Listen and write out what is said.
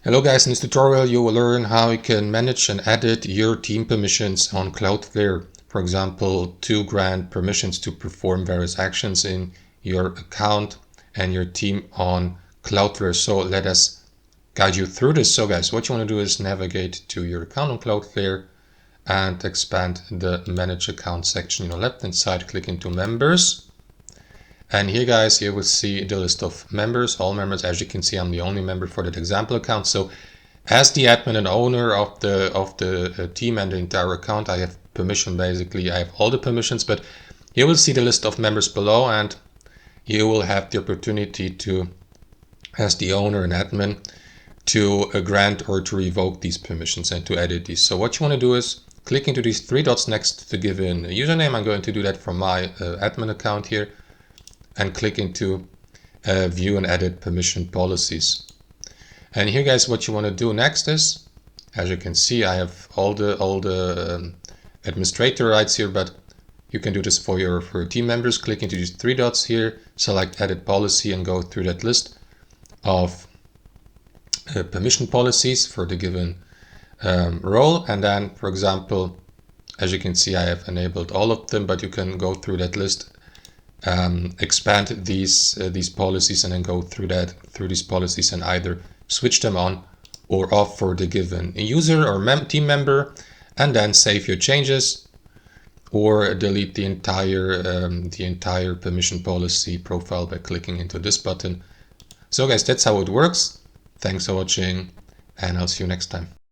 Hello guys, in this tutorial you will learn how you can manage and edit your team permissions on Cloudflare. For example, to grant permissions to perform various actions in your account and your team on Cloudflare. So let us guide you through this. So guys, what you want to do is navigate to your account on Cloudflare and expand the Manage Account section. On the left hand side, click into Members. And here guys, you will see the list of members, all members. As you can see, I'm the only member for that example account. So as the admin and owner of the team and the entire account, I have permission. Basically, I have all the permissions, but you will see the list of members below, and you will have the opportunity to, as the owner and admin, to grant or to revoke these permissions and to edit these. So what you want to do is click into these three dots next to the given username. I'm going to do that from my admin account here, and click into view and edit permission policies. And here guys, what you want to do next is, as you can see, I have all the administrator rights here, but you can do this for your team members. Click into these three dots here, select edit policy, and go through that list of permission policies for the given role. And then, for example, as you can see, I have enabled all of them, but you can go through that list, expand these policies, and then go through these policies and either switch them on or off for the given user or team member, and then save your changes or delete the entire permission policy profile by clicking into this button. So guys, that's how it works. Thanks for watching, and I'll see you next time.